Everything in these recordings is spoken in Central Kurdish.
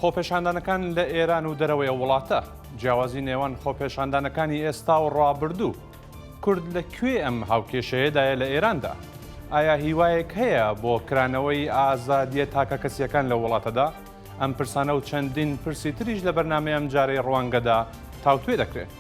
خۆپێشاندانەکان لە ئێران و دەرەوەی وڵاتە جیاوازی نێوان خۆپێشاندانەکانی ئێستا و ڕابردوو کورد لەکوێ ئەم هاوکێشەیەدایە لە ئێراندا؟ ئایا هیوایەک هەیە بۆ کرانەوەی ئازادیە تاکە کەسیەکان لە وڵاتەدا؟ ئەم پرسانە و چەندین پرسی تریش لە بەرنامەی ئەم جارەی ڕوانگەدا تاوتوێ دەکرێت.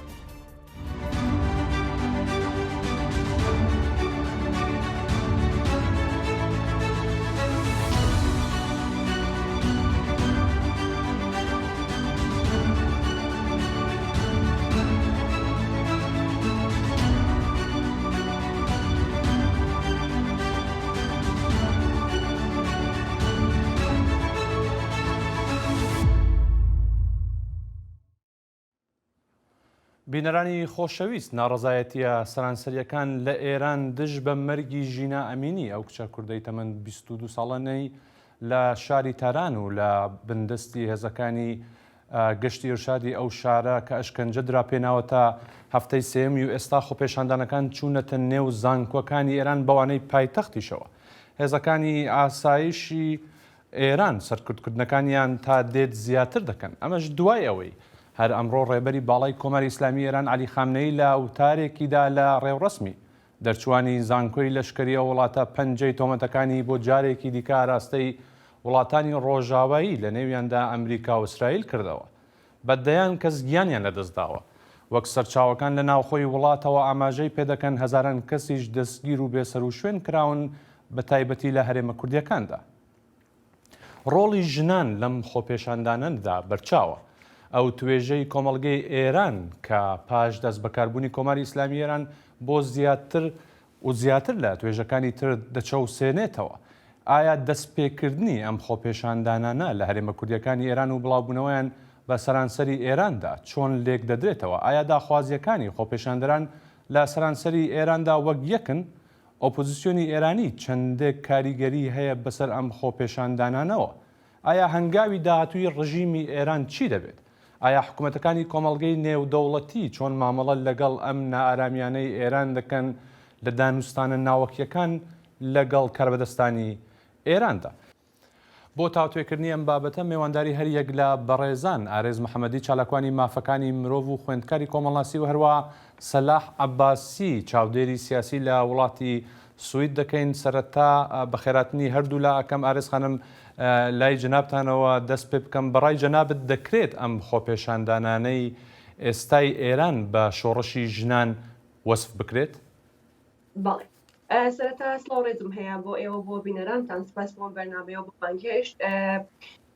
بینەرانی خۆشەویست، ناڕەزایەتیە سەرانسەریەکان لە ئێران دژ بە مەرگی ژینا ئەمینی ئەو کچە کوردەی تەمەن 22 ساڵانەی لە شاری تاران و لە بندستی هێزەکانی گەشتی ئێرشادی ئەو شارە کە ئەشکەنجە دراپێناوە تا هەفتەی سێمی و ئێستا خۆپێشاندانەکان چوونەتە نێو زانکۆکانی ئێران بەوانەی پایتەختیشەوە. هێزەکانی ئاسایشی ئێران سەرکردکردنەکانیان تا دێت زیاتر دەکەن. ئەمەش دوای ئەوەی هەر ئەمڕۆ ڕێبەری باڵای کۆماری ئیسلامی ئێران عەلی خامنەیی لە ئەوتارێکیدا لە ڕێوڕەسمی دەرچوانی زانکۆی لەشکریە وڵاتە پەنجەی تۆمەتەکانی بۆ جارێکی دیکە ئاراستەی وڵاتانی ڕۆژاوایی لە نێویاندا ئەمریکا و ئیسرائیل کردەوە. بەدەیان کەس گیانیان لەدەستداوە. وەک سەرچاوەکان لە ناوخۆی وڵاتەوە ئاماژەی پێدەکەن هەزاران کەسیش دەستگیر و بێسەر و شوێن کراون بە تایبەتی لە هەرێمە کوردیەکاندا. ڕۆڵی ژنان لەم خۆپێشاندانەدا بەرچاوە. ئەو توێژەی کۆمەڵگەی ئێران کە پاش دەست بەکاربوونی کۆماری ئیسلامی ئێران بۆ زیاتر لە توێژەکانی تر دەچەوسێنێتەوە. ئایا دەستپێکردنی ئەم خۆپێشاندانانە لە هەرێمە کوردیەکانی ئێران و بڵاوبوونەوەیان بە سەرانسەری ئێراندا چۆن لێک دەدرێتەوە؟ ئایا داخوازیەکانی خۆپێشاندەران لە سەرانسەری ئێراندا وەک یەکن؟ ئۆپۆزیسیۆنی ئێرانی چەندێک کاریگەری هەیە بەسەر ئەم خۆپێشاندانانەوە؟ ئایا هەنگاوی داهاتووی ڕژیمی ئێران چی دەبێت؟ ئایا حکوومەتەکانی کۆمەڵگەی نێودەوڵەتی چۆن مامەڵە لەگەڵ ئەم نائارامیانەی ئێران دەکەن لە دانوستانە ناوەکیەکان لەگەڵ کاربەدەستانی ئێراندا؟ بۆ تاوتوێکردنی ئەم بابەتە میوانداری هەر یەک لە بەڕێزان ئارێز محەممەدی چالاکوانی مافەکانی مرۆڤ و خوێندکاری کۆمەڵناسی و هەروە سەلاح عەباسی چاودێری سیاسی لە وڵاتی سوید دەکەین. سەرەتا بەخێراتنی هەردوو لا ئەکەم ئارێز خانم لای جەنابتانەوە دەست پێ بکەم. بەڕای جەنابت دەکرێت ئەم خۆپێشاندانانەی ئێستای ئێران بە شۆڕشی ژنان وەسف بکرێت؟ بەڵێ. سەرەتا سڵاوڕێزم هەیە بۆ ئێوە بۆ بینەرانتان، سپاس بۆ بەرنامەیە بۆ بانگهێشت.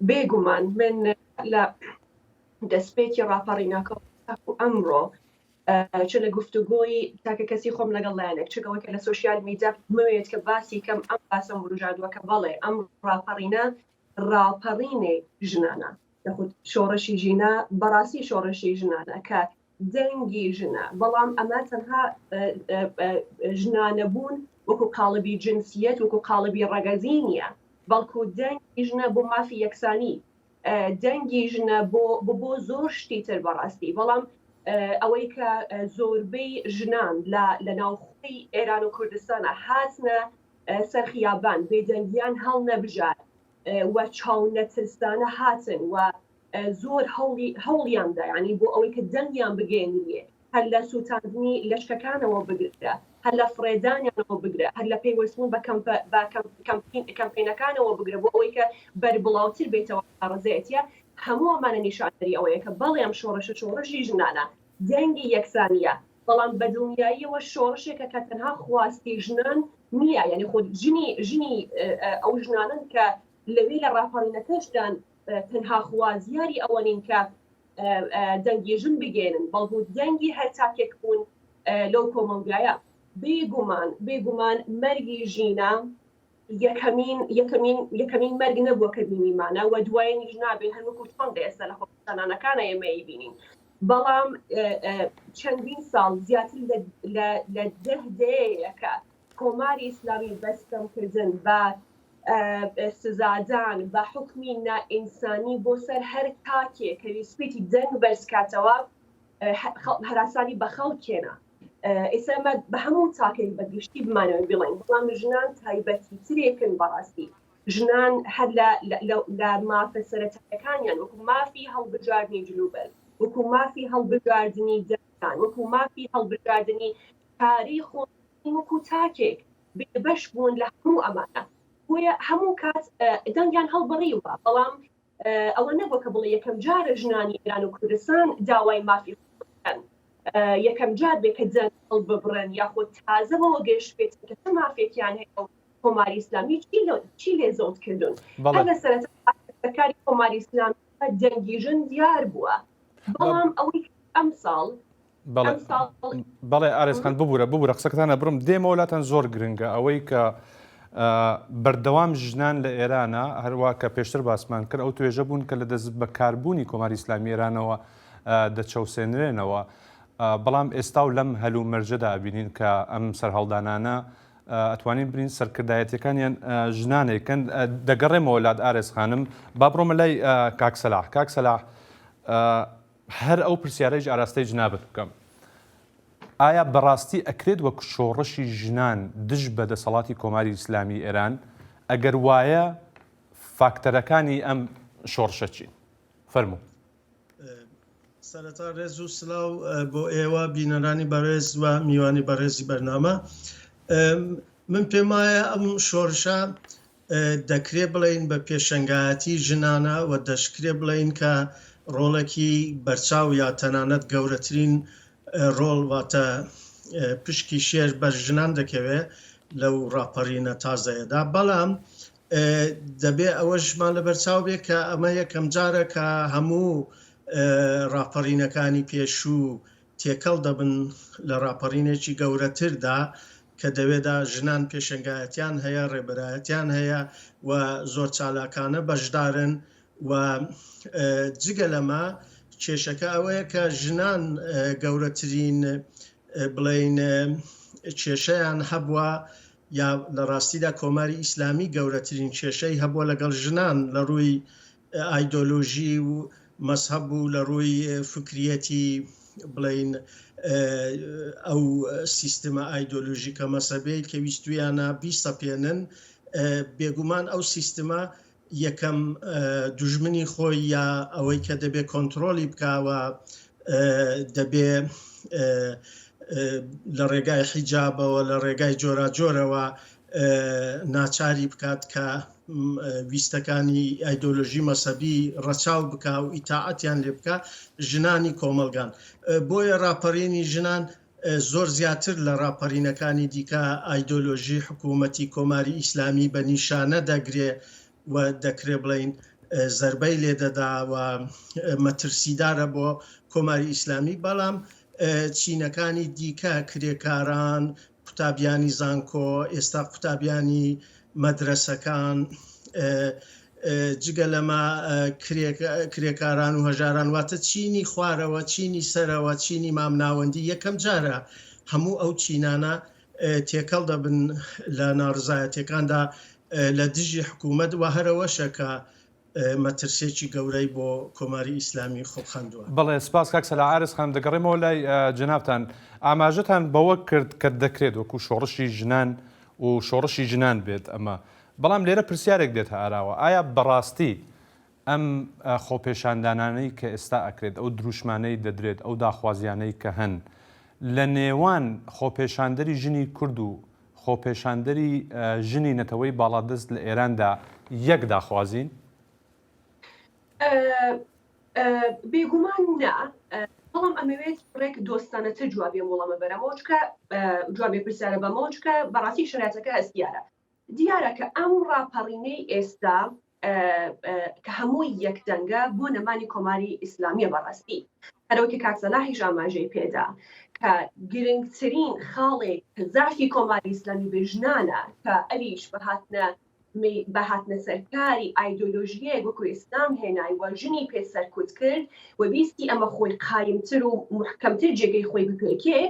بێگومان من لە دەستپێکی ڕاپەڕیناکە ئەمڕۆ چ لە گفتوگۆی تاکە کەسی خۆم لەگەڵ لایەنێک چگەوەکە لە سوشیال میدیا موێت کە باسی کەم ئەم باسم ڕژادووەکە بەڵێ ئەم ڕاپەڕینە ڕاپەڕینێ ژنانە دەخود شۆڕشی ژینە بەڕاستی شۆڕشی ژنانە کە دەنگی ژنە، بەڵام ئەمە تەنها ژنانە بوون وەکو قاڵبی جنسیەت وەکو قاڵبی ڕەگەزی نیە، بەڵکو دەنگی ژنە بۆ مافی یەکسانی، دەنگی ژنە بۆ زۆر شتی تر بەڕاستی. بەڵام ئەوەی کە زۆربەی ژنان لە ناوخۆی ئێران و کوردستانە هاتنە سەرخیابان بێدەنگیان هەڵ نەبژار و چاو نەترسانە هاتن و زۆر هەوڵیاندا ینی بۆ ئەوەی کە دەنگیان بگەێنریێ، هەر لە سووتاندنی لەشکەکانەوە بگرێت، هەر لە فڕێدانیانەوە بگرێت، هەر لە پێیوەستبوون بە کەمپینەکانەوە بگرێت بۆ ئەوەی کە بەربڵاوتر بێتەوە ڕزێتە. هەموو ئەمانە نیشانەری ئەوەیە کە بەڵێم شۆڕشی ژنانە دەنگی یەکسانیە، بەڵام بە دڵنیاییەوە شۆڕشێکە کە تەنها خواستی ژنان نییە، یعنی خۆ ژنی ئەو ژنانن کە لەوێ لە ڕاپەڕینەکەشدان تەنها خوازیاری ئەوەنین کە دەنگی ژن بگێنن، بەڵکو دەنگی هەر تاکێک بوون لەو کۆمەلگایە. بێگومان مەرگی ژینە یەکەمین مەرگ نەبووە کە بینیمانە و دوایینیش نابێت هەروەکو چۆندە ئێستا لە خۆپێشاندانەکانە ئێمەی بینین. بەڵام چەندین ساڵ زیاتر لە 10 دەیەکە کۆماری ئیسلامی بەستەمکردن بە سزادان بە حکمی نائینسانی بۆ سەر هەر تاکێ کە ویسپێتی دەنگ بەرزکاتەوە هەراسانی بە خەڵکێنە. ئێستا بە هەموو تاکێک بەگشتی بمانەوە بڵین، بەڵام ژنان تایبەتی ترێکن بەڕاستی ژنان هەر لە مافە سەرەتایەکانیان وەکو مافی هەڵبژاردننی جلوبەر، وەکو مافی هەڵبژاردننی دەستان، وەکو مافی هەڵبژاردننی تاریخ و وەکو تاکێک بێبەش بوون لە هەموو ئەمانە. بۆیە هەموو کات دەنگیان هەڵبڕیوە، بەڵام ئەوە نەبووە کە بڵێ یەکەم جارە ژنانی ئێران و کوردستان داوای مافی بکەن، یەکەم جار بێ کە جەنگ هەڵببڕن یاخود تازەوە گەشت بێت کە چه مافێکیان هەیە و کۆماری ئیسلامی چی لێ زەوتکردون. هەر لە سەرەتای کۆماری ئیسلامی جەنگی ژن دیار بووە، بەڵام ئەوەی ئەم ساڵ بەڵێ ئارێزخان ببوورە قسەکەتانە بڕم دێمەوە لاتەن زۆر گرنگە ئەوەی کە بەردەوام ژنان لە ئێرانە هەروە کە پێشتر باسمان کرد ئەو توێژە بوون کە لە دەست بەکاربوونی کۆماری ئیسلامی ئێرانەوە دەچەوسێنرێنەوە، بەڵام ئێستا و لەم هەلوو مەرجەدا بینین کە ئەم سەرهەڵدانانە ئەتوانین برین سەرکردایەتەکانیان ژنانێکن. دەگەڕێمەوە لات ئارێز خانم، با بڕۆمە لای کاک سەلاح هەر ئەو پرسیارەیش ئاراستەی جنابەت بکەم. ئایا بەڕاستی ئەکرێت وەک شۆڕشی ژنان دژ بە دەسەڵاتی کۆماری ئیسلامی ئێران؟ ئەگەر وایە فاکتەرەکانی ئەم شۆڕشە چین؟ فەرموو. سەرەتا ڕێز و سلااو بۆ ئێوە بینەرانی بەڕێز و میوانی بەڕێزی بەرنامە. من پێم وایە ئەم شۆڕشە دەکرێ بڵین بە پێشەنگایەتی ژنانە و دەشکرێ بڵین کە ڕۆڵێکی بەرچاو یا تەنانەت گەورەترین ڕۆڵ واتە پشکی شێر بە ژنان دەکەوێت لەو ڕاپەڕینە تازەیەدا، بەڵام دەبێ ئەوەشمان لە بەرچاو بێت کە ئەمە یەکەم جارە کە هەموو ڕاپەڕینەکانی پێشوو تێکەڵ دەبن لە ڕاپەڕینێکی گەورەتردا کە دەوێدا ژنان پێشنگایەتیان هەیە، ڕێبەرایەتیان هەیە و زۆر چالاکانە بەشدارن و جگە لەمە کێشەکە ئەوەیە کە ژنان گەورەترین بڵین کێشەیان هەبووە یا لە ڕاستیدا کۆماری ئیسلامی گەورەترین کێشەی هەبووە لەگەڵ ژنان لە ڕووی ئایدۆلۆژی و مەسهەب و لە ڕووی فکریەتی بڵین ئەو سیستمە ئایدۆلۆژیکە مەسەبەی کە ویستویانە بیسەپێنن. بێگومان ئەو سیستمە یەکەم دوژمنی خۆی یا ئەوەی کە دەبێت کۆنتترۆلی بکاوە دەبێ لە ڕێگای حیجابەوە لە ڕێگای جۆراجۆرەوە ناچاری بکات کە ویستەکانی ئایدۆلۆژی مەسەبی ڕەچاو بکە و ئیتاعەتیان لێ بکە ژنانی کۆمەلگان. بۆیە ڕاپەڕینی ژنان زۆر زیاتر لە ڕاپەڕینەکانی دیکە ئایدۆلۆژی حکوومەتی کۆماری ئیسلامی بە نیشانە دەگرێ و دەکرێ بڵین زەربەی لێدەدا و مەترسیدارە بۆ کۆماری ئیسلامی. بەڵام چینەکانی دیکە کرێکاران، قوتابیانی زانکۆ، ئێستا قوتابیانی مەدرسەکان، جگە لەمە کرێکاران و هەژاران واتە چینی خوارەوە، چینی سەرەوە، چینی مامناوەندی یەکەم جارە هەموو ئەو چینانە تێکەڵ دەبن لە ناڕزایەتەکاندا لە دژی حکوومەت و هەرەوەشە کە مەترسێکی گەورەی بۆ کۆماری ئیسلامی خۆبخەندووە. بەڵێ سپاس کاک سەلاح. ئارێز خان دەگەڕێمەوە لای جەنابتان. ئاماژەتان بەوە کرد کە دەکرێت وەکو شۆڕشی ژنان و شۆڕشی ژنان بێت ئەمە، بەڵام لێرە پرسیارێک دێتە ئاراوە، ئایا بەڕاستی ئەم خۆپێشاندانانەی کە ئێستا ئەکرێت، ئەو دروشمانەی دەدرێت، ئەو داخوازیانەی کە هەن لە نێوان خۆپێشاندەری ژنی کورد و خۆپێشاندەری ژنی نەتەوەی باڵادەست لە ئێراندا یەک داخوازین؟ بێگومان نا، بەڵام ئەمەوێت ڕێک دۆستانەتە جوابێ وڵامە بەرەمەوە چکە جوابێ پرسیارە بەمەوە چکە بەڕاستی شرایەتەکە هەستیارە. دیارە کە ئەم ڕاپەڕینەی ئێستا کە هەمووی یەکدەنگە بۆ نەمانی کۆماری ئیسلامیە بەڕاستی هەرەوەی کە کاک سەلاحیش ئاماژەی پێدا کە گرنگترین خاڵێک زافی کۆماری ئیسلامی بە ژنانە کە ئەویش بەهاتنە سەرکاری ئایدۆلۆژیەیە وەکو ئیسلام هێنای و ژنی پێسەرکوت کرد و بیستی ئەمە خۆی قایمتر و محکەمتر جێگەی خۆی بپێکێ،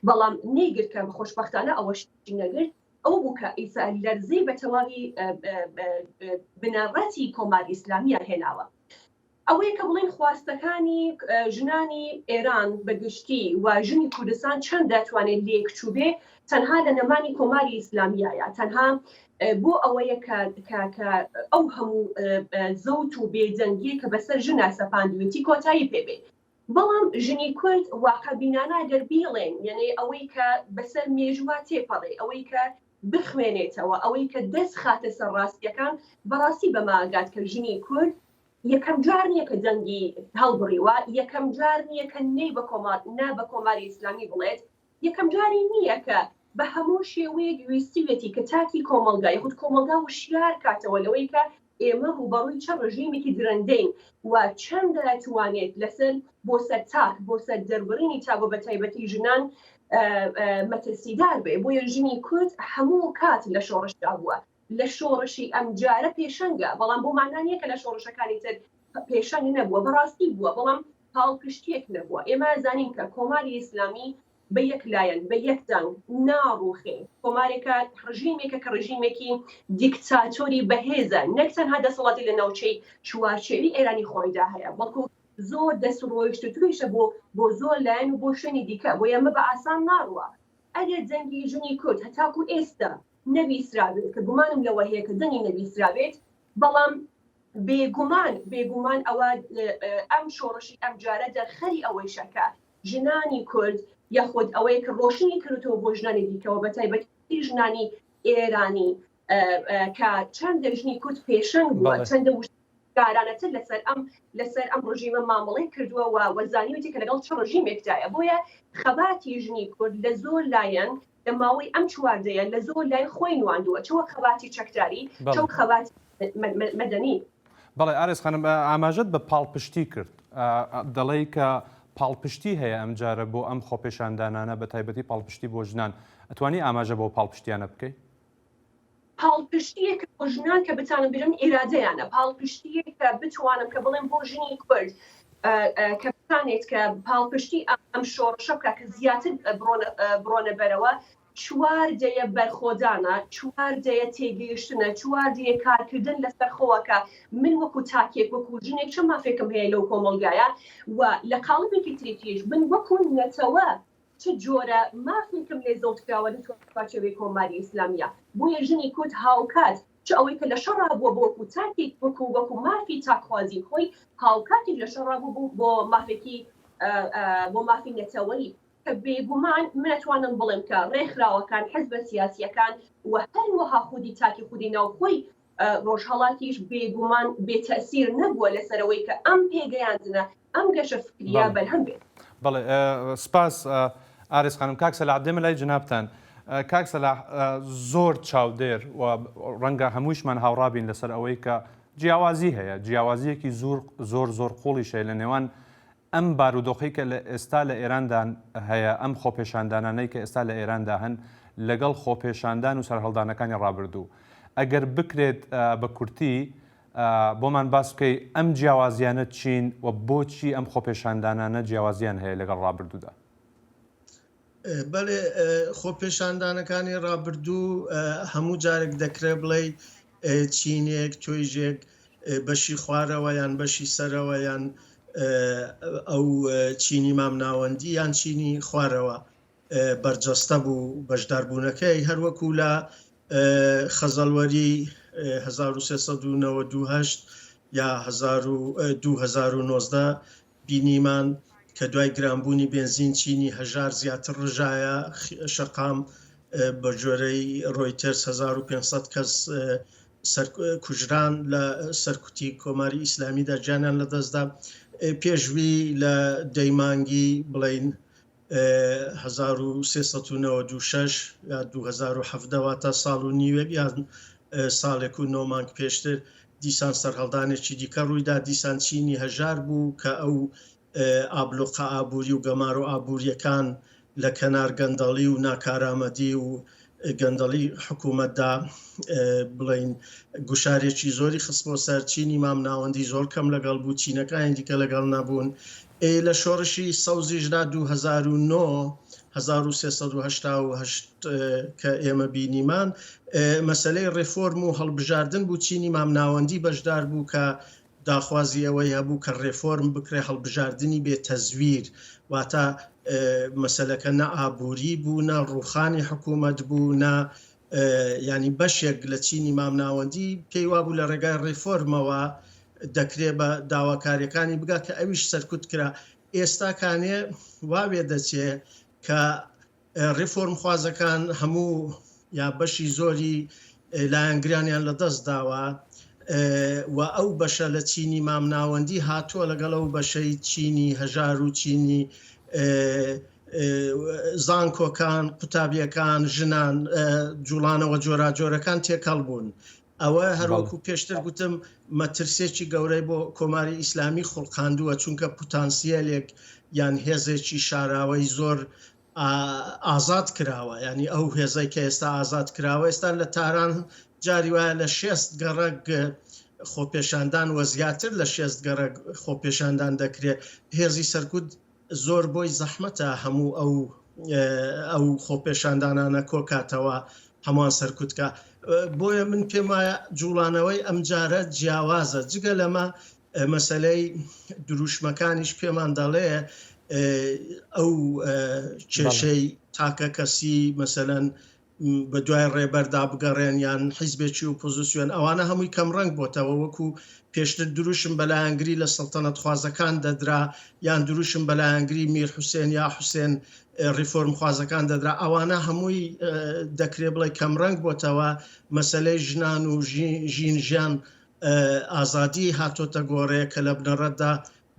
بەڵام نەیگرت کە خۆشبەختانە ئەوەشتی نەگرت ئەو بوو کە ئیسا لەرزەی بە تەواوی بنەڕەتی کۆماری ئیسلامیە هێناوە. ئەوەیە کە بڵین خواستەکانی ژنانی ئێران بەگشتی و ژنی کوردستان چەند دەتوانێت لێکچوو بێ تەنها لە نەمانی کۆماری ئیسلامیایە تەنها بۆ ئەوەیە کە ئەو هەموو زەوت و بێجەنگی کە بەسەر ژنا سەپاندوێتی کۆتایی پێبێ بەڵام ژنی کورد واقعبینانە دەربیڵێن یعنی ئەوەی کە بەسەر مێژووا تێپەڕێ ئەوەی کە بخوێنێتەوە ئەوەی کە دەست خاتە سەر ڕاستیەکان بەڕاستی بەماگات کە ژنی کورد یەکەم جار نییە کە جەنگی هەڵبڕیوە یەکەم جار نییە کە نەی بە کۆماری ئیسلامی بڵێت یەکەم جاری نییە کە بە هەموو شێوەیەک ویستیوێتی کە تاکی کۆمەلگا یخود کۆمەلگا وشیار کاتەوە لەوەی کە ئێمە ڕوبەڕووی چەند ڕژیمێکی درەندەین و چەند دەتوانێت لەسەر بۆ سەر تاک بۆ سەر دەربڕینی تاگۆ بە تایبەتی ژنان مەترسیدار بێ بۆیە ژنی کورد هەموو کات لە شۆڕشدا بووە لە شۆڕشی ئەم جارە پێشەنگە بەڵام بۆ مانانیە کە لە شۆڕشەکانی تر پێشەنگ نەبووە بەڕاستی بووە بەڵام هاڵپشتێک نەبووە ئێمە زانین کە کۆماری ئیسلامی بە یەک لایەن بە یەک دەنگ ناڕوخێ کۆمارێکە ڕژیمێکە کە ڕژیمێکی دیکتاتۆری بەهێزە نەک تەنها دەسەڵاتی لە ناوچەی چوارچێوی ئێرانی خۆیدا هەیە بەڵکو زۆر دەسڕۆیشتتویشە بۆ زۆر لایەن و بۆ شوێنی دیکە بۆ ئێمە بە ئاسان ناڕوە ئەگەر جەنگی ژنی کورد هەتاکو ئێستا نەویسرابێت کە گومانم لەوە هەیە کە جەنگی نەویسرابێت بەڵام بێگومان ئەوە ئەم شۆڕشی ئەم جارە دەرخەری ئەوەی شەکە ژنانی کورد یاخود ئەوەیە کە ڕۆشنی کردەوە بۆ ژنانی دیکەوە بە تایبەتی ژنانی ئێرانی کە چەندە ژنی کورد پێشەنگ بووە چەندە گارانەتر لەسەر ئەم ڕژیمە مامەڵی کردووە و وەزانیوتی کە لەگەڵ چ ڕژیمێکدایە بۆیە خەباتی ژنی کورد لە زۆر لایەن لە ماوەی ئەم چواردەیە لە زۆر لای خۆی نواندووە چەوە خەباتی چەکداری چەو خەباتی مەدەنی بەڵێ ئارێز خانم ئاماژەت بە پاڵپشتی کرد دەڵێ کە پاڵپشتی هەیە ئەم جارە بۆ ئەم خۆپێشاندانانە بە تایبەتی پاڵپشتی بۆ ژنان ئەتوانی ئاماژە بۆ پاڵپشتیانە بکەیت پاڵپشتیەکە بۆ ژنان کە بتانم بیرن ئێرادەیانە پاڵپشتیەک کە بتوانم کە بڵێم بۆ ژنی کورد کە بتانێت کە پاڵپشتی ئەم شۆڕشە بکە کە زیاتر بڕۆنە بەرەوە چوار دەیە بەرخۆدانە چوار دەیە تێگەیشتنە چوار دەیە کارکردن لەسەر خۆوەکە من وەکو تاکێک وەکو ژنێک چه مافێکم هەیە لەو کۆمەلگایە و لە قاڵبێکی تریتیش من وەکو نەتەوە چه جۆرە مافێکم لێ زەوتکراوە لە توێی کۆماری ئیسلامیە بۆیە ژنی کورد هاوکات چ ئەوەی کە لە شەڕا بووە بۆ وەکو تاکێک وەکو مافی تاکخوازی خۆی هاوکاتێک لە شەڕا بوو بۆ مافی نەتەوەی کە بێگومان منەتوانم بڵێم کە ڕێکخراوەکان حزبە سیاسیەکان و هەروەها خودی تاکی خودی ناوخۆی ڕۆژهەڵاتیش بێگومان بێتەسیر نەبووە لەسەرەوەی کە ئەم پێگەیاندنە ئەم گەشە فکریە بەرهەم بێت. بەڵێ سپاس ئارێز خانم کاک سەلاح دێمە لای جنابتان کاک سەلاح زۆر چاودێر و ڕەنگە هەمووشمان هاوڕابین لەسەر ئەوەی کە جیاوازی هەیە جیاوازیەکی زۆر قوڵیشەیە لە نێوان ئەم بارودۆخی کە لە ئێستا لە ئێراندا هەیە ئەم خۆپێشاندانانەی کە ئێستا لە ئێراندا هەن لەگەڵ خۆپێشاندان و سەرهەڵدانەکانی ڕابردوو ئەگەر بکرێت بە کورتی بۆمان باس بکەی ئەم جیاوازیانە چین و بۆچی ئەم خۆپێشاندانانە جیاوازیان هەیە لەگەڵ ڕابردوودا بەڵێ خۆپێشاندانەکانی ڕابردوو هەموو جارێک دەکرێت بڵێ چینێک تۆیژێک بەشی خوارەوە یان بەشی سەرەوە یان ئەو چینی مامناوەندی یان چینی خوارەوە بەرجەستە بوو بەشداربوونەکەی هەروەکو لە خەزەڵوەری 1398 یا 2019 بینیمان کە دوای گرانبوونی بنزین چینی هەژار زیاتر ڕژایە شەقام بە جۆرەی ڕۆیتەرس 1500 کەس کوژران لە سەرکوتی کۆماری ئیسلامیدا گیانیان لەدەستدا پێشوی لە دەیمانگی بڵین 1396 یا 2017 تا ساڵ و نیوەک یان ساڵێک و 9 مانگ پێشتر دیسان سەرهەڵدانێکی دیکە ڕوویدا دیسان چینی هەژار بوو کە ئەو ئابلۆقە ئابووری و گەمار و ئابوووریەکان لە کەنار گەندەڵی و ناکارامەدی و گەندەڵی حکوومەتدا بڵین گوشارێکی زۆری خستبۆ سەر چینی مامناوەندی زۆر کەم لەگەڵ بوو چینەکانی دیکە لەگەڵ نەبوون لە شۆڕشی سەوزیشدا 2009 1388 کە ئێمە بینیمان مەسەلەی ڕێفۆرم و هەڵبژاردن بوو چینی مامناوەندی بەشدار بوو کە داخوازی ئەوەی هەبوو کە ڕێفۆرم بکرێ هەڵبژاردننی بێ تەزویر واتە مەسەلەکە نە ئابووری بوو نە ڕوخانی حکوومەت بوو نە ینی بەشێک لە چینی مامناوەندی پێی وابوو لە ڕێگای ڕێفۆرمەوە دەکرێت بە داواکاریەکانی بگا کە ئەویش سەرکوت کرا ئێستا کانێ واوێ دەچێ کە ڕێفۆرم خوازەکان هەموو یا بەشی زۆری لایەنگریانیان لە دەست داوە و ئەو بەشە لە چینی مامناوەندی هاتووە لەگەڵ ئەو بەشەی چینی هەژار و چینی زانکۆکان قوتابیەکان ژنان جوڵانەوە جۆراجۆرەکان تێکەڵ بوون ئەوە هەروەکو پێشتر گوتم مەترسێکی گەورەی بۆ کۆماری ئیسلامی خوڵقاندووە چونکە پوتانسیەلێک یان هێزێکی شاراوەی زۆر ئازاد کراوە ینی ئەو هێزەی کە ئێستا ئازاد کراوە ئێستا لە تاران جاری وایە لە 6 گەڕک خۆپێشاندان وە زیاتر لە 6 گەڕک خۆپێشاندان دەکرێت هێزی سەرکوت زۆر بۆی زەحمەتە هەموو ئەو خۆپێشاندانانە کۆکاتەوە هەمووان سەرکوتکە بۆیە من پێم وایە جوڵانەوەی ئەمجارە جیاوازە جگە لەمە مەسەلەی دروشمەکانیش پێمان دەڵێ ئەو کێشەی تاکە کەسی مەسەلەن بە دوای ڕێبەردا بگەڕێن یان حیزبێکی و پۆزیسیۆن ئەوانە هەمووی کەم ڕەنگ بۆتەوە وەکو پێشتر دروشم بەلایەنگری لە سەڵتەنەت خوازەکان دەدرا یان دروشم بەلایەنگری میر حوسێن یا حوسێن ریفۆرم خوازەکان دەدرا ئەوانە هەمووی دەکرێت بڵێ کەم ڕەنگ بۆتەوە مەسەلەی ژنان و ژین ژیان ئازادی هاتۆتە گۆڕێ کە لە بنەڕەتدا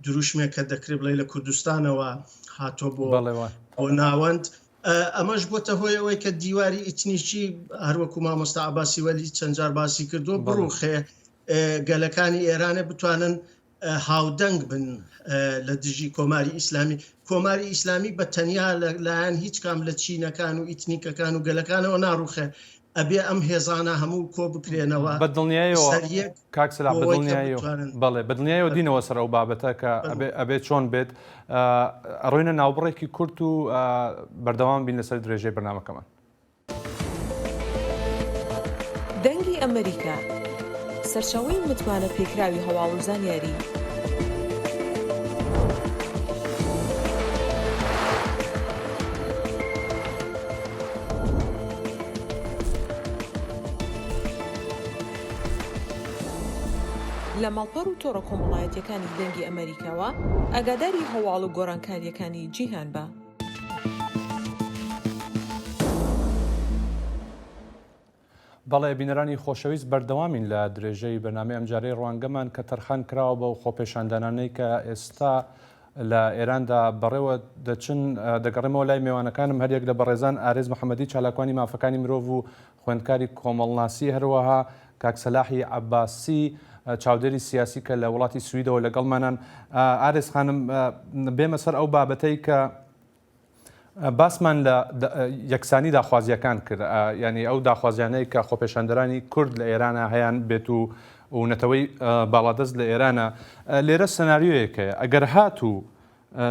دروشمێک کە دەکرێت بڵێ لە کوردستانەوە هاتۆ بۆ ناوەند ئەمەش بۆتە هۆی ئەوەی کە دیواری ئیتنیکی هەروەکو مامۆستا عەباسی وەلی چەند جار باسی کردو بڕوخێ گەلەکانی ئێرانە بتوانن هاودەنگ بن لە دژی کۆماری ئیسلامی کۆماری ئیسلامی بە تەنیا لەلایەن هیچ کام لە چینەکان و ئیتنیکەکان و گەلەکانەوە ناڕوخێ ئەبێ ئەم هێزانە هەموو کۆ بکرێنەوە بەدڵنیایەوە کاکسلا بەڵێ بەدڵنیایەوە دینەوە سەر ئەو بابەتە کە ئەبێت چۆن بێت ئەڕۆینە ناوبڕێکی کورت و بەردەوام بین لەسەر درێژەی بەرنامەکەمان. دەنگی ئەمریکا سەرچاوەی متمانە پێکراوی هەواڵ و زانیاری لە ماڵپەڕ و تۆڕە کۆمەڵایەتیەکانی دەنگی ئەمریکاوە ئاگاداری هەواڵ و گۆڕانکاریەکانی جیهان بە. بەڵێ بینەرانی خۆشەویست بەردەوامین لە درێژەی بەرنامەی ئەمجارەی ڕوانگەمان کە تەرخان کراوە بە خۆپێشاندانانەی کە ئێستا لە ئێراندا بەڕێوە دەچن دەگەڕێمەوە لای میوانەکانم هەریەک لە بەڕێزان ئارێز محەممەدی چالاکوانی مافەکانی مرۆڤ و خوێندکاری کۆمەڵناسی هەروەها کاکسەلاحی عەباسی چاودێری سیاسی کە لە وڵاتی سویدەوە لەگەڵمانان. ئارێز خانم بێمە سەر ئەو بابەتەی کە باسمان لە یەکسانی داخوازیەکان کرد ینی ئەو داخوازیانەی کە خۆپێشاندەرانی کورد لە ئێرانە هەیان بێت و نەتەوەی باڵادەست لە ئێرانە لێرە سەناریۆیەکەیە ئەگەر هاتوو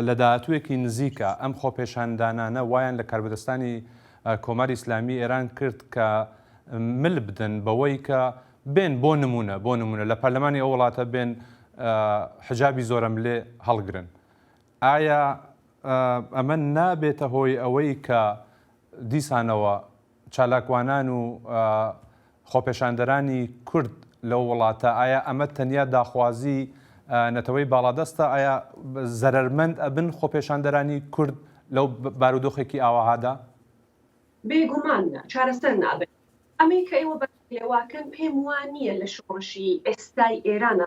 لە داهاتوویەکی نزیکە ئەم خۆپێشاندانانە وایان لە کاربدەستانی کۆماری ئیسلامی ئێران کرد کە مل بدەن بەوەی کە بێن بۆ نمونە لە پەرلەمانی ئەو وڵاتە بێن حجابی زۆرم لێ هەڵگرن ئایا ئەمە نابێتە هۆی ئەوەی کە دیسانەوە چالاکوانان و خۆپێشاندەرانی کورد لەو وڵاتە ئایا ئەمە تەنیا داخوازی نەتەوەی باڵادەستە ئایا زەرمەند ئەبن خۆپێشاندەرانی کورد لەو بارودۆخێکی ئاواهادا؟ بێگومان چارەسەر نابێت ئەمەی کە ئێوە بەلێواکەن پێم وان نییە لە شۆڕشی ئێستای ئێرانە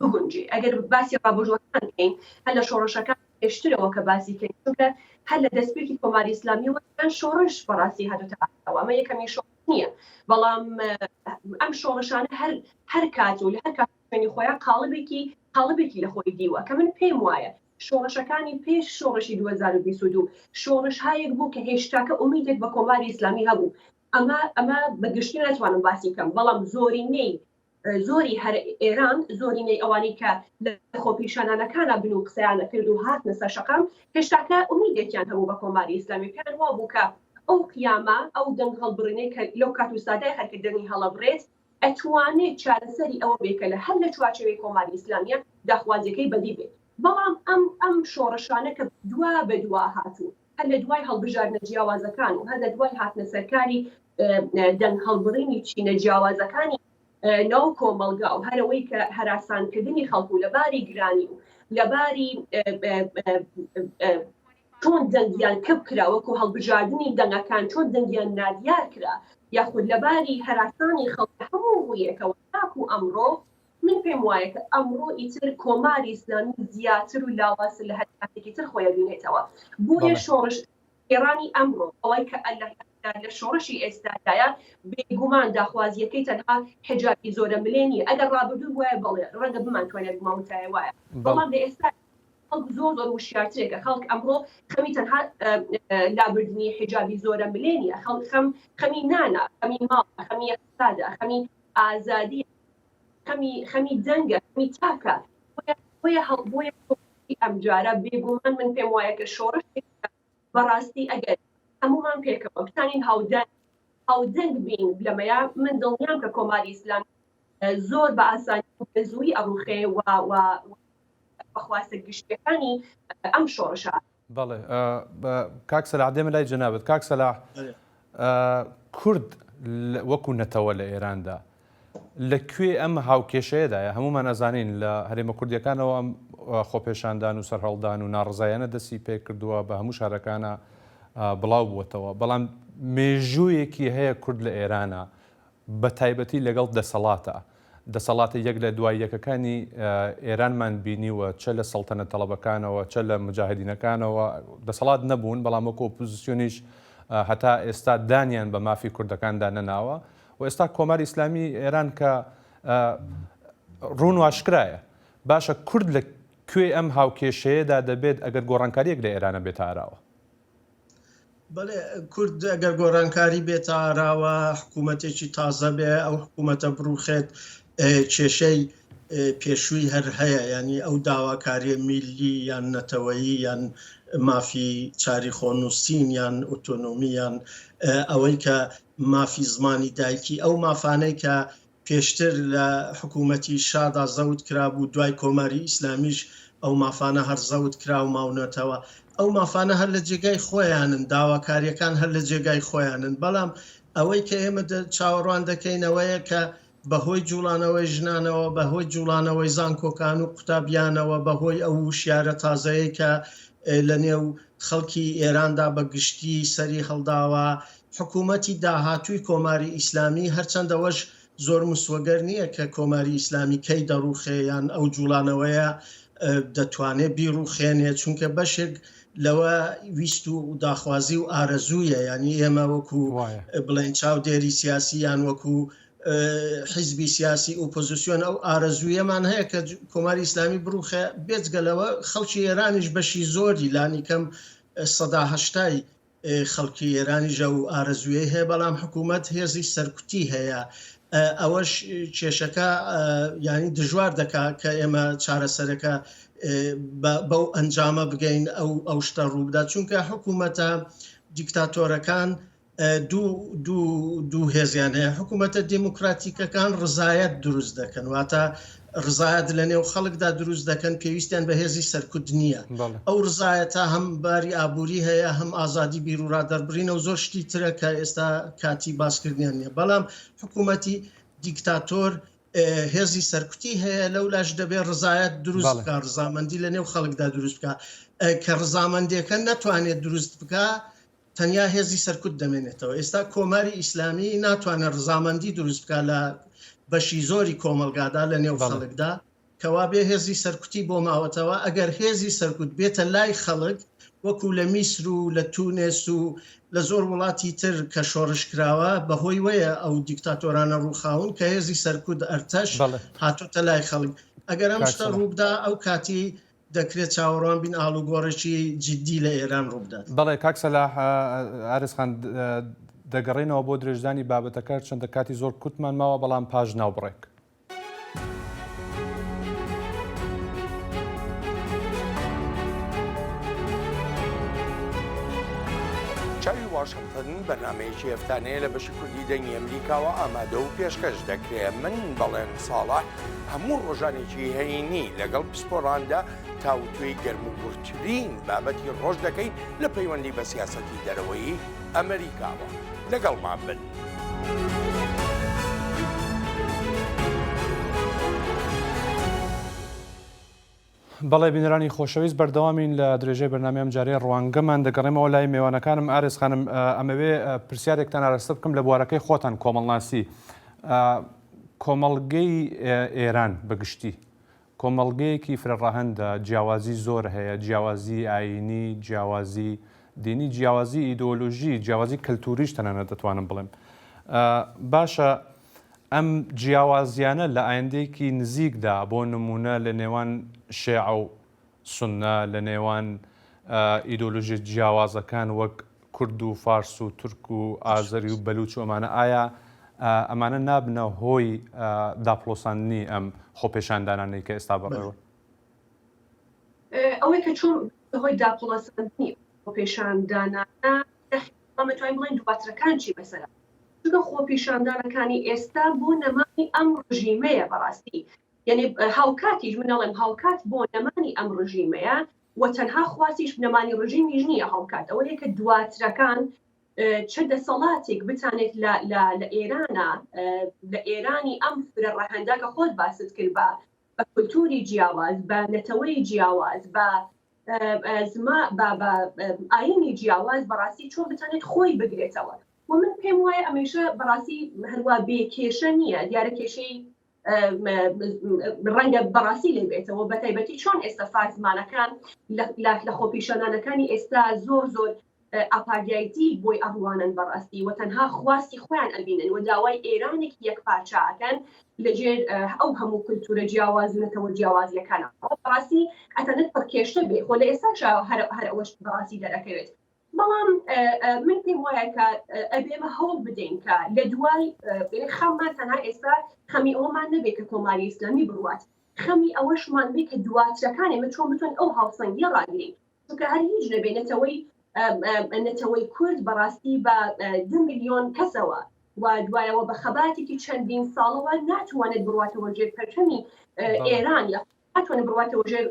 بگونجێ ئەگەر باسی ڕابژوەکان بکەین هەر لە شۆڕشەکان پێشترەوە کە باسی کەین چونکە هەر لە دەستپێکی کۆماری ئیسلامی وەکان شۆڕش بەڕاستی هاتوتەوە ئەمە یەکەمی شۆڕش نییە بەڵام ئەم شۆڕشانە هەر کات و لە هەر کات شوێنی خۆیان قاڵبێکی لە خۆی دیوە کە من پێم وایە شۆڕشەکانی پێش شۆڕشی 2022 شۆڕش هایەک بوو کە هێشتاکە ئومیدێک بە کۆماری ئیسلامی هەبوو ئەمە بەگشتی ناتوانم باسی بکەم بەڵام زۆری هەر ئێران زۆرینەی ئەوانەی کە لە خۆپیشانانەکانە بن و قسەیانە کرد و هاتنە سەر شەقام هێشتاکە ئومیدێکیان هەبوو بە کۆماری ئیسلامی پێیان وا بوو کە ئەو قیامە ئەو دەنگ هەڵبڕینەی کە لەو کات و سادای هەرکردنی هەڵەبڕێت ئەتوانێت چارەسەری ئەوە بێکە لە هەر لە چوارچێوەی کۆماری ئیسلامیە داخوازیەکەی بەدی بێت. بەڵام ئەم شۆڕشانە کە دوا بە دوا هاتوو، هەر لە دوای هەڵبژاردنە جیاوازەکان و هەر لە دوای هاتنە سەرکاری دەنگ هەڵبڕینی چینە جیاوازەکانی ناو کۆمەلگا و هەرەوەی کە هەراسانکردنی خەڵکو لەباری گرانی و لەباری چۆن دەنگیان کەب کرا وەکو هەڵبژاردننی دەنگەکان چۆن دەنگیان نادیار کرا یاخود لەباری هەراسانی خەڵکی هەموو ڕوویەکەوە تاکو ئەمڕۆ من پێم وایە کە ئەمڕۆ ئیتر کۆماری ئیسلامی زیاتر و لاواسە لە هەرکاتێکی تر خۆیان بینێتەوە. بۆیە شۆڕش ئێرانی ئەمڕۆ ئەوەی کە لە شۆڕشی ئێستادایە بێگومان داخوازیەکەی تەنها حجابی زۆرە ملێنی ئەگەر ڕابردوو وایە بڵێ ڕەنگە بمانتوانێت بماوتایە وایە، بەڵام لە ئێستا خەڵک زۆر وشیارترێکە. خەڵک ئەمڕۆ خەمی تەنها لابردنی حجابی زۆرە ملێنیە، خەمی نانە، خەمی ماڵ، خەمی اقتصادە، خەمی ئازادی، خەمی دەنگە، خەمی تاکە. بۆیە ئەم جارە بێگومان من پێم وایە کە شۆڕش بەڕاستی ئەگەر هەمومان پێکەوە بتانین هاودەنگ بین لەمەیە من دڵنیام کە کۆماری ئیسلامی زۆر بە ئاسانی بە زووی ئەڕوخێ و بەخواستە گشتەکانی ئەم شۆڕشە. بەڵێ کاک سەلاح دێمە لای جەنابەت. کاک سەلاح، کورد وەکو نەتەوە لە ئێراندا لەکوێ ئەم هاوکێشەیەدایە؟ هەمومان ئەزانین لە هەرێمە کوردیەکانەوە ئەم خۆپێشاندان و سەرهەڵدان و ناڕزایانە دەستی پێ کردووە، بە هەموو شارەکانە بڵاو بووەتەوە. بەڵام مێژوویەکی هەیە کورد لە ئێرانە بە تایبەتی لەگەڵ دەسەڵاتە یەک لە دوای یەکەکانی ئێرانمان بینیوە، چە لە سەڵتەنە تەڵەبەکانەوە چە لە مجاهدینەکانەوە دەسەڵات نەبوون، بەڵام وەکو ئۆپۆزیسیۆنیش هەتا ئێستا دانیان بە مافی کوردەکاندا نەناوە و ئێستا کۆماری ئیسلامی ئێران کە ڕوون و ئاشکرایە. باشە کورد لە کوێ ئەم هاوکێشەیەدا دەبێت ئەگەر گۆڕانکاریەک لە ئێرانە بێتە ئاراوە؟ بەڵێ کورد ئەگەر گۆڕانکاری بێتە ئاراوە، حکوومەتێکی تازە بێ، ئەو حکوومەتە بڕوخێت کێشەی پێشووی هەر هەیە، ینی ئەو داواکاریە میلی یان نەتەوەیی یان مافی چاری خۆنووسین یان ئۆتۆنۆمیان ئەوەی کە مافی زمانی دایکی، ئەو مافانەی کە پێشتر لە حکوومەتی شادا زەوت کرابوو، دوای کۆماری ئیسلامیش ئەو مافانە هەر زەوت کرا و ماونەتەوە. ئەو مافانە هەر لە جێگای خۆیانن، داواکاریەکان هەر لە جێگای خۆیانن. بەڵام ئەوەی کە ئێمە چاوەڕوان دەکەینەوەیە کە بەهۆی جوڵانەوەی ژنانەوە، بەهۆی جوڵانەوەی زانکۆکان و قوتابیانەوە، بەهۆی ئەو شیارە تازەیە کە لە نێو خەڵکی ئێراندا بە گشتی سەری هەڵداوە، حکوومەتی داهاتووی کۆماری ئیسلامی هەرچەندەوەش زۆر مسوەگەر نییە کە کۆماری ئیسلامی کەی دەڕوخێیان ئەو جوڵانەوەیە دەتوانێت بیڕوخێنێت، چونکە بەشێک لەوە ویست و داخوازی و ئارەزوویە. ینی ئێمە وەکو بڵێن چاودێری سیاسی یان وەکو حیزبی سیاسی ئۆپۆزیسیۆن ئەو ئارەزوویەمان هەیە کە کۆماری ئیسلامی بڕوخێ. بێجگەلەوە خەڵکی ئێرانیش بەشی زۆری لانی کەم ١٨ خەڵکی ئێرانی ژە و ئارەزوویە هەیە، بەڵام حکوومەت هێزی سەرکوتی هەیە. ئەوەش کێشەکە ینی دژوار دەکات کە ئێمە چارەسەرەکە بەو ئەنجامە بگەین ئەو شتە ڕووبدا، چونکە حکوومەتە دیکتاتۆرەکان دوو هێزیان هەیە. حکوومەتە دیموکراتیکەکان ڕزایەت دروست دەکەن، واتە ڕزایەت لە نێو خەڵکدا دروست دەکەن، پێویستیان بە هێزی سەرکوت نییە. ئەو ڕزایەتە هەم باری ئابووری هەیە، هەم ئازادی بیرروڕا دەربڕینە و زۆر شتی ترە کە ئێستا کاتی باسکردنیان نییە. بەڵام حکوومەتی دیکتاتۆر هێزی سەرکوتی هەیە، لەو لاش دەبێت ڕزایەت دروست بکە، ڕزامەندی لە نێو خەڵکدا دروست بکە. کە ڕزامەندیەکە نەتوانێت دروست بکە، تەنیا هێزی سەرکوت دەمێنێتەوە. ئێستا کۆماری ئیسلامی ناتوانێت ڕزامەندی دروست بکە لە بەشی زۆری کۆمەلگادا لە نێو خەڵکدا، کەوا بێ هێزی سەرکوتی بۆ ماوەتەوە. ئەگەر هێزی سەرکوت بێتە لای خەڵک، وەکو لە میسر و لە تونس و لە زۆر وڵاتی تر کە شۆڕش کراوە، بەهۆی وەیە ئەو دیکتاتۆرانە ڕووخاون کە هێزی سەرکوت ئەرتەش هاتوتە لای خەڵک. ئەگەر ئەم شتە ڕووبدا، ئەو کاتی دەکرێت چاوەڕوان بین ئاڵوگۆڕێکی جددی لە ئێران ڕووبدات. بەڵێ کاک سەلاح، ئارزخان دەگەڕێنەوە بۆ درێژدانی بابەتەکە، چەندە کاتی زۆر کوتمان ماوە، بەڵام پاش ناوبڕێک. چاوی واشنگتن بەرنمەیەکی هەفتانەیە لە بەشی کوردی دەنگی ئەمریکاوە ئامادە و پێشکەش دەکرێت. من بەڵێن ساڵح هەموو ڕۆژانێکی هەینی لەگەڵ پسپۆڕاندا تاوتوێی گەرم و گورتترین بابەتی ڕۆژ دەکەین لە پەیوەندی بە سیاسەتی دەرەوەی ئەمریکاوە. لەگەڵمان بن. بەڵێ بینەرانی خۆشەویست بەردەوامین لە درێژەی بەرنامەیەم جارێ ڕوانگەمان دەگەڕێمەوە لای میوانەکانم. ئارێز خانم، ئەمەوێ پرسیارێکتان ئاراستە بکەم لە بوارەکەی خۆتان کۆمەڵناسی. کۆمەڵگەی ئێران بەگشتی کۆمەڵگەیەکی فرەڕاهەندە، جیاوازی زۆر هەیە، جیاوازی ئاینی، جیاوازی دینی، جیاوازی ئیدۆلۆژی، جیاوازی کەلتوریش تەنانەت دەتوانم بڵێم. باشە ئەم جیاوازیانە لە ئایندەیەکی نزیکدا بۆ نمونە لە نێوان شیعە و سونە، لە نێوان ئیدۆلۆژی جیاوازەکان وەک کورد و فارس و تورک و ئازەری و بەلوچ و ئەمانە، ئایا ئەمانە نابنە هۆی داپڵۆساندنی ئەم خۆپێشاندانانەی کە ئێستا بەڕێوە؟ ئەوەی کە چۆن هۆی داپڵۆساندنی خۆپێشاندانانە دەخواتین بڵێن دواترەکان چی بەسەرە؟ چونکە خۆپێشاندانەکانی ئێستا بۆ نەمانی ئەم ڕژیمەیە بەڕاستی، یعنی هاوکاتیش منەڵێم هاوکات بۆ نەمانی ئەم ڕژیمەیە و تەنها خواسیش نەمانی ڕژیمیش نییە هاوکات. ئەوەیە کە دواترەکان چه دەسەڵاتێک بتانێت لە ئێرانە لە ئێرانی ئەم فرە ڕەهەندە کە خۆت باست کرد بە کولتوری جیاواز، بە نەتەوەی جیاواز، بە ئاینی جیاواز بەڕاستی چۆن بتانێت خۆی بگرێتەوە. و من پێم وایە ئەمێشە بەڕاستی هەروە بێکێشە نییە، دیارە کێشەی ڕەنگە بەڕاستی لێ بێتەوە، بە تایبەتی چۆن ئێستا فارزمانەکان لە خۆپیشانانەکانی ئێستا زۆر ئاپاگایتی بۆی ئەڕوانن بەڕاستی و تەنها خواستی خۆیان ئەبینن و داوای ئێرانێکی یەکپارچەکەن لەژێر ئەو هەموو کولتورە جیاواز و نەتەوە جیاوازیەکانە. بەڕاستی ئەتەنێت پڕکێشە بێ خۆ لە ئێستاش هەر ئەوەش بەڕاستی دەرەکەوێت. بەڵام من پێم وایە کە ئەبێمە هەوڵ بدەین کە لە دوای خەممان تەنها ئێستا خەمی ئەومان نەبێت کە کۆماری ئیسلامی بڕوات، خەمی ئەوەشمان بێت کە دواترەکانی من چۆن بتوان ئەو هاوسەنگی ڕاگرین، چونکە هەر هیچ نەتەوەی کورد بەڕاستی بە 2 میلیۆن کەسەوە و دوایەوە بە خەباتێکی چەندین ساڵەوە ناتوانێت بڕواتەوە ژێر پەرچەمی ئێران یا ناتوانێت بڕواتەوە ژێر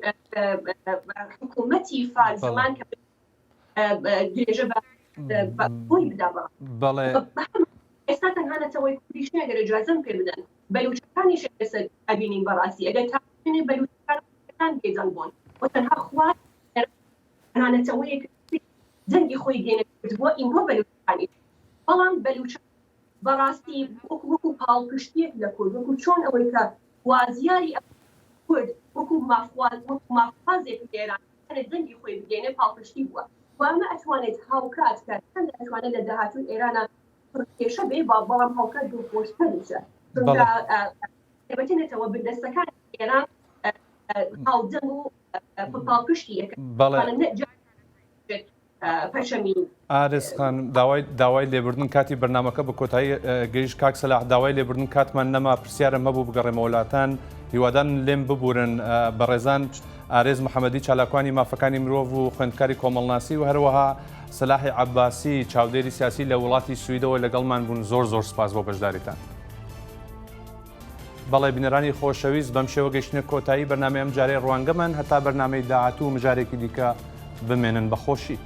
حکوومەتی فارزمان کە درێژە بۆی بدا. بەڵێ ئێستا تەنها نەتەوەی کوردیش ئەگەر ئیجازەم پێ بدەن بەلوچەکانیش ئێستا ئەبینین بەڕاستی، ئەگەر تاێنێ بەلوچەکان بێجان بوون و تەنها خوات نەتەوەیەک دەنگی خۆی دێنێت بۆ ئیمڕۆ بەلوچەکانی، بەڵام بەلوچە بەڕاستی وەکو پاڵپشتێک لە کورد، وەکو چۆن ئەوەی کە وازیاری کورد وەکو مافازێک ئێران دەنگی خۆی بگەێنێ پاڵپشتی بووە. وامە ئەتوانێت هاوکات کە چەند ئەتوانێت لە داهاتوون ئێرانە پڕکێشە بێ بەڵام هاوکات دڵخۆشکە بچە، بەتێنێتەوە بردەستەکان ئێران هاودەنگ و پاڵپشتیەکە پەشەمین. ئارێز خان، داوای لێبوردن کاتی بەرنامەکە بە کۆتایی گەیشت. کاک سەلاح، داوای لێبوردن کاتمان نەما، پرسیارم هەبوو بگەڕێمە وڵاتان، هیوادان لێم ببورن بەڕێزان ئارێز محەممەدی چالاکوانی مافەکانی مرۆڤ و خوێندکاری کۆمەڵناسی و هەروەها سەلاحی عەباسی چاودێری سیاسی لە وڵاتی سویدەوە لەگەڵمان بوون. زۆر سپاس بۆ بەشداریتان. بەڵێ بینەرانی خۆشەویست، بەم شێوە گەیشتنە کۆتایی بەرنامەی ئەم جارەی ڕوانگەمان، هەتا بەرنامەی داهاتوو و مژارێکی دیکە بمێنن بەخۆشی.